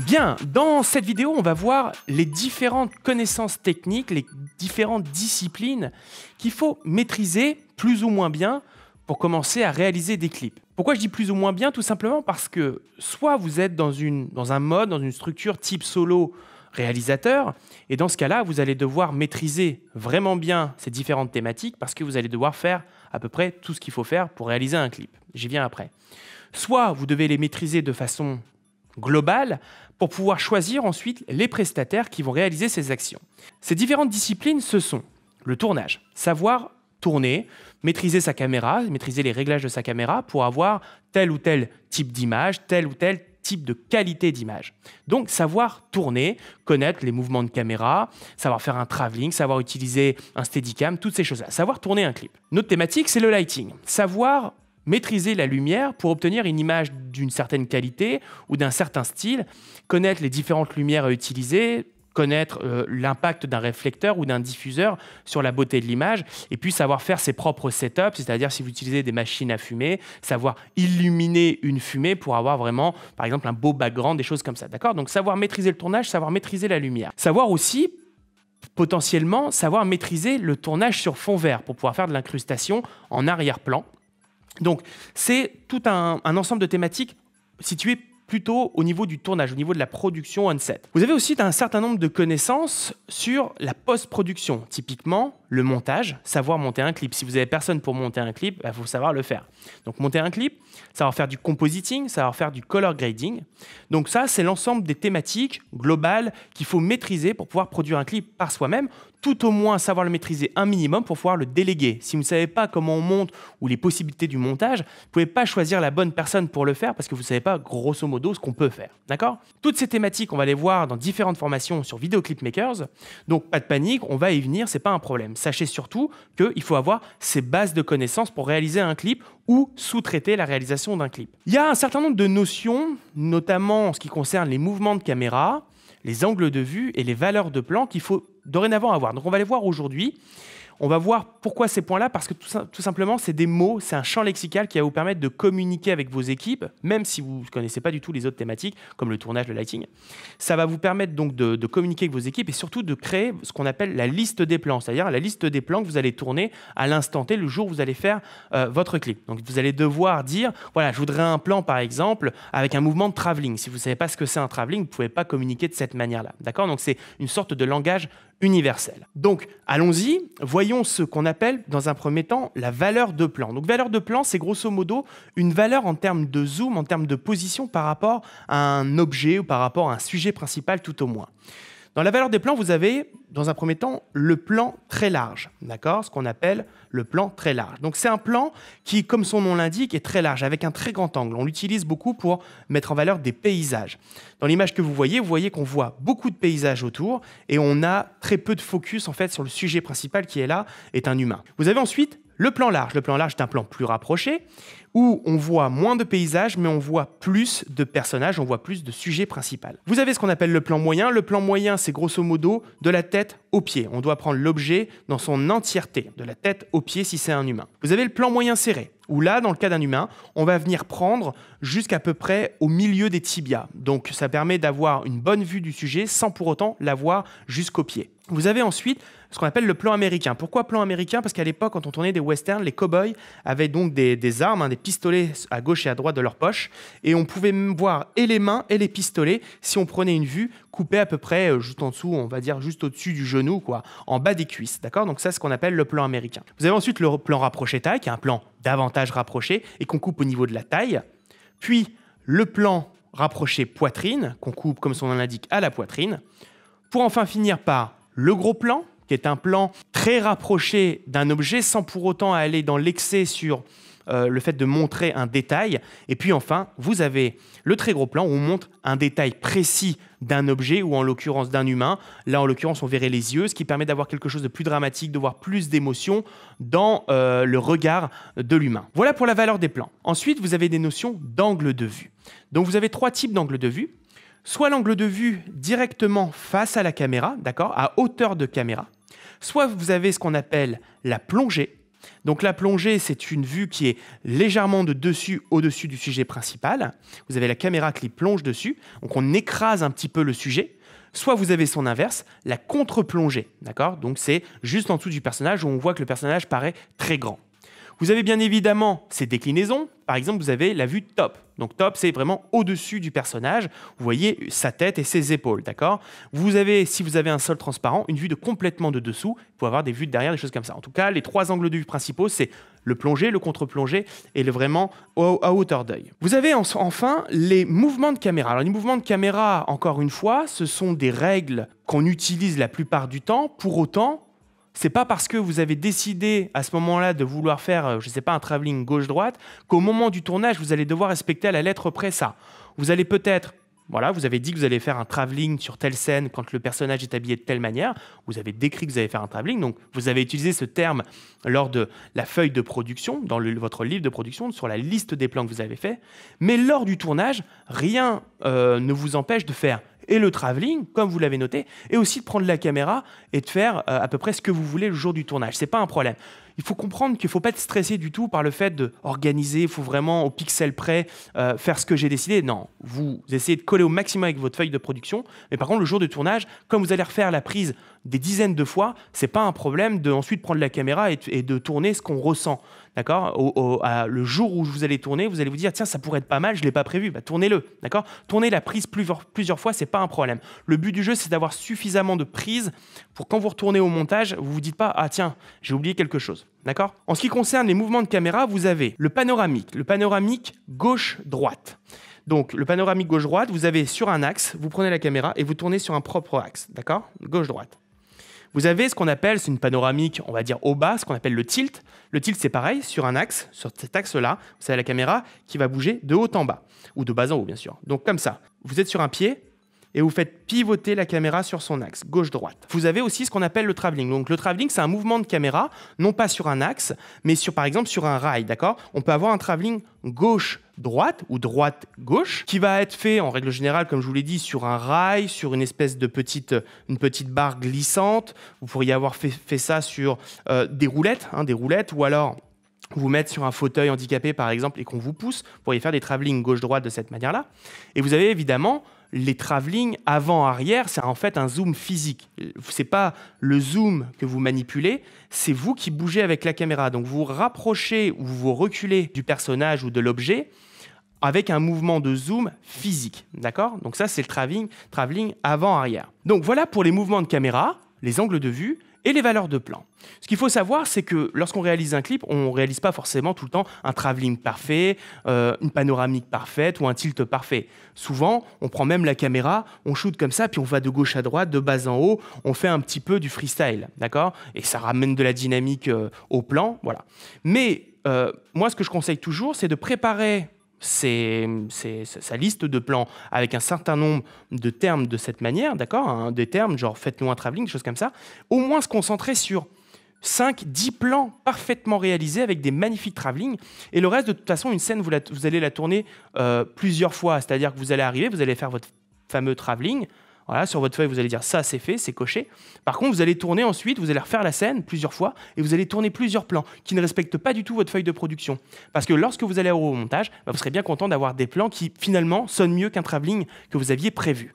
Bien, dans cette vidéo, on va voir les différentes connaissances techniques, les différentes disciplines qu'il faut maîtriser plus ou moins bien pour commencer à réaliser des clips. Pourquoi je dis plus ou moins bien? Tout simplement parce que soit vous êtes dans un mode, dans une structure type solo réalisateur, et dans ce cas-là, vous allez devoir maîtriser vraiment bien ces différentes thématiques parce que vous allez devoir faire à peu près tout ce qu'il faut faire pour réaliser un clip. J'y viens après. Soit vous devez les maîtriser de façon globale pour pouvoir choisir ensuite les prestataires qui vont réaliser ces actions. Ces différentes disciplines, ce sont le tournage, savoir tourner, maîtriser sa caméra, maîtriser les réglages de sa caméra pour avoir tel ou tel type d'image, tel ou tel type de qualité d'image. Donc, savoir tourner, connaître les mouvements de caméra, savoir faire un travelling, savoir utiliser un steadicam, toutes ces choses-là. Savoir tourner un clip. Notre thématique, c'est le lighting. Savoir maîtriser la lumière pour obtenir une image d'une certaine qualité ou d'un certain style, connaître les différentes lumières à utiliser, connaître l'impact d'un réflecteur ou d'un diffuseur sur la beauté de l'image, et puis savoir faire ses propres setups, c'est-à-dire si vous utilisez des machines à fumer, savoir illuminer une fumée pour avoir vraiment, par exemple, un beau background, des choses comme ça. D'accord? Donc savoir maîtriser le tournage, savoir maîtriser la lumière. Savoir aussi, potentiellement, savoir maîtriser le tournage sur fond vert pour pouvoir faire de l'incrustation en arrière-plan. Donc, c'est tout un ensemble de thématiques situées plutôt au niveau du tournage, au niveau de la production on-set. Vous avez aussi un certain nombre de connaissances sur la post-production, typiquement le montage, savoir monter un clip. Si vous n'avez personne pour monter un clip, il faut savoir le faire. Donc, monter un clip, savoir faire du compositing, savoir faire du color grading. Donc ça, c'est l'ensemble des thématiques globales qu'il faut maîtriser pour pouvoir produire un clip par soi-même, tout au moins savoir le maîtriser un minimum pour pouvoir le déléguer. Si vous ne savez pas comment on monte ou les possibilités du montage, vous ne pouvez pas choisir la bonne personne pour le faire parce que vous ne savez pas grosso modo ce qu'on peut faire. D'accord? Toutes ces thématiques, on va les voir dans différentes formations sur Video Clip Makers. Donc pas de panique, on va y venir, ce n'est pas un problème. Sachez surtout qu'il faut avoir ces bases de connaissances pour réaliser un clip ou sous-traiter la réalisation d'un clip. Il y a un certain nombre de notions, notamment en ce qui concerne les mouvements de caméra, les angles de vue et les valeurs de plan qu'il faut dorénavant avoir. Donc on va les voir aujourd'hui. On va voir pourquoi ces points-là, parce que tout simplement, c'est des mots, c'est un champ lexical qui va vous permettre de communiquer avec vos équipes, même si vous ne connaissez pas du tout les autres thématiques, comme le tournage, le lighting. Ça va vous permettre donc de communiquer avec vos équipes et surtout de créer ce qu'on appelle la liste des plans, c'est-à-dire la liste des plans que vous allez tourner à l'instant T, le jour où vous allez faire votre clip. Donc vous allez devoir dire, voilà, je voudrais un plan, par exemple, avec un mouvement de travelling. Si vous ne savez pas ce que c'est un travelling, vous ne pouvez pas communiquer de cette manière-là. D'accord? Donc c'est une sorte de langage universel. Donc, allons-y, voyons ce qu'on appelle dans un premier temps la valeur de plan. Donc, valeur de plan, c'est grosso modo une valeur en termes de zoom, en termes de position par rapport à un objet ou par rapport à un sujet principal tout au moins. Dans la valeur des plans, vous avez, dans un premier temps, le plan très large, d'accord? Ce qu'on appelle le plan très large. Donc, c'est un plan qui, comme son nom l'indique, est très large, avec un très grand angle. On l'utilise beaucoup pour mettre en valeur des paysages. Dans l'image que vous voyez qu'on voit beaucoup de paysages autour et on a très peu de focus, en fait, sur le sujet principal qui est là, est un humain. Vous avez ensuite le plan large. Le plan large est un plan plus rapproché où on voit moins de paysages, mais on voit plus de personnages, on voit plus de sujets principaux. Vous avez ce qu'on appelle le plan moyen. Le plan moyen, c'est grosso modo de la tête aux pieds. On doit prendre l'objet dans son entièreté, de la tête aux pieds si c'est un humain. Vous avez le plan moyen serré, où là, dans le cas d'un humain, on va venir prendre jusqu'à peu près au milieu des tibias. Donc, ça permet d'avoir une bonne vue du sujet sans pour autant l'avoir jusqu'aux pieds. Vous avez ensuite ce qu'on appelle le plan américain. Pourquoi plan américain? Parce qu'à l'époque, quand on tournait des westerns, les cow-boys avaient donc des armes, des pistolets à gauche et à droite de leur poche, et on pouvait même voir et les mains et les pistolets si on prenait une vue coupée à peu près juste en dessous, on va dire juste au-dessus du genou, quoi, en bas des cuisses. D'accord? Donc ça, c'est ce qu'on appelle le plan américain. Vous avez ensuite le plan rapproché taille, qui est un plan davantage rapproché et qu'on coupe au niveau de la taille. Puis le plan rapproché poitrine, qu'on coupe, comme son nom l'indique, à la poitrine. Pour enfin finir par le gros plan, qui est un plan très rapproché d'un objet sans pour autant aller dans l'excès sur le fait de montrer un détail. Et puis enfin, vous avez le très gros plan où on montre un détail précis d'un objet ou en l'occurrence d'un humain. Là, en l'occurrence, on verrait les yeux, ce qui permet d'avoir quelque chose de plus dramatique, de voir plus d'émotion dans le regard de l'humain. Voilà pour la valeur des plans. Ensuite, vous avez des notions d'angle de vue. Donc, vous avez trois types d'angle de vue. Soit l'angle de vue directement face à la caméra, d'accord, à hauteur de caméra. Soit vous avez ce qu'on appelle la plongée. Donc la plongée, c'est une vue qui est légèrement de dessus au-dessus du sujet principal. Vous avez la caméra qui plonge dessus, donc on écrase un petit peu le sujet. Soit vous avez son inverse, la contre-plongée, d'accord? Donc c'est juste en dessous du personnage où on voit que le personnage paraît très grand. Vous avez bien évidemment ces déclinaisons. Par exemple, vous avez la vue top. Donc top, c'est vraiment au-dessus du personnage. Vous voyez sa tête et ses épaules, d'accord? Vous avez, si vous avez un sol transparent, une vue complètement de dessous. Vous pouvez avoir des vues de derrière, des choses comme ça. En tout cas, les 3 angles de vue principaux, c'est le plongé, le contre-plongé et vraiment à hauteur d'œil. Vous avez enfin les mouvements de caméra. Alors les mouvements de caméra, encore une fois, ce sont des règles qu'on utilise la plupart du temps. Pour autant, c'est pas parce que vous avez décidé à ce moment-là de vouloir faire, je ne sais pas, un travelling gauche-droite, qu'au moment du tournage, vous allez devoir respecter à la lettre près ça. Vous allez peut-être, voilà, vous avez dit que vous allez faire un travelling sur telle scène quand le personnage est habillé de telle manière. Vous avez décrit que vous allez faire un travelling, donc vous avez utilisé ce terme lors de la feuille de production, dans votre livre de production, sur la liste des plans que vous avez fait. Mais lors du tournage, rien ne vous empêche de faire et le travelling, comme vous l'avez noté, et aussi de prendre la caméra et de faire à peu près ce que vous voulez le jour du tournage. Ce n'est pas un problème. Il faut comprendre qu'il ne faut pas être stressé du tout par le fait d'organiser, il faut vraiment au pixel près faire ce que j'ai décidé. Non, vous essayez de coller au maximum avec votre feuille de production, mais par contre, le jour de tournage, comme vous allez refaire la prise des dizaines de fois, ce n'est pas un problème de ensuite prendre la caméra et de tourner ce qu'on ressent. D'accord? Le jour où vous allez tourner, vous allez vous dire tiens, ça pourrait être pas mal, je ne l'ai pas prévu. Bah, tournez-le. D'accord? Tournez la prise plusieurs fois, ce n'est pas un problème. Le but du jeu, c'est d'avoir suffisamment de prises pour quand vous retournez au montage, vous ne vous dites pas ah tiens, j'ai oublié quelque chose. D'accord? En ce qui concerne les mouvements de caméra, vous avez le panoramique gauche-droite. Donc, le panoramique gauche-droite, vous avez sur un axe, vous prenez la caméra et vous tournez sur un propre axe. D'accord? Gauche-droite. Vous avez ce qu'on appelle, c'est une panoramique, on va dire au bas, ce qu'on appelle le tilt. Le tilt, c'est pareil, sur un axe, sur cet axe-là, vous avez la caméra qui va bouger de haut en bas, ou de bas en haut, bien sûr. Donc, comme ça, vous êtes sur un pied et vous faites pivoter la caméra sur son axe, gauche-droite. Vous avez aussi ce qu'on appelle le travelling. Donc, le travelling, c'est un mouvement de caméra, non pas sur un axe, mais par exemple, sur un rail, d'accord? On peut avoir un travelling gauche-droite ou droite-gauche qui va être fait, en règle générale, comme je vous l'ai dit, sur un rail, sur une espèce de petite barre glissante. Vous pourriez avoir fait ça sur des roulettes, ou alors vous mettre sur un fauteuil handicapé, par exemple, et qu'on vous pousse. Vous pourriez faire des travelling gauche-droite de cette manière-là. Et vous avez évidemment les travelling avant-arrière, c'est en fait un zoom physique. Ce n'est pas le zoom que vous manipulez, c'est vous qui bougez avec la caméra. Donc vous vous rapprochez ou vous reculez du personnage ou de l'objet avec un mouvement de zoom physique. D'accord? Donc ça, c'est le travelling avant-arrière. Donc voilà pour les mouvements de caméra, les angles de vue et les valeurs de plan. Ce qu'il faut savoir, c'est que lorsqu'on réalise un clip, on ne réalise pas forcément tout le temps un travelling parfait, une panoramique parfaite ou un tilt parfait. Souvent, on prend même la caméra, on shoot comme ça, puis on va de gauche à droite, de bas en haut, on fait un petit peu du freestyle, d'accord? Et ça ramène de la dynamique au plan, voilà. Mais moi, ce que je conseille toujours, c'est de préparer sa liste de plans avec un certain nombre de termes de cette manière, d'accord, des termes genre faites-nous un travelling, des choses comme ça, au moins se concentrer sur 5-10 plans parfaitement réalisés avec des magnifiques travelling, et le reste, de toute façon, une scène, vous allez la tourner plusieurs fois, c'est-à-dire que vous allez arriver, vous allez faire votre fameux travelling. Voilà, sur votre feuille, vous allez dire ça, c'est fait, c'est coché. Par contre, vous allez tourner ensuite, vous allez refaire la scène plusieurs fois et vous allez tourner plusieurs plans qui ne respectent pas du tout votre feuille de production. Parce que lorsque vous allez au montage, vous serez bien content d'avoir des plans qui finalement sonnent mieux qu'un travelling que vous aviez prévu.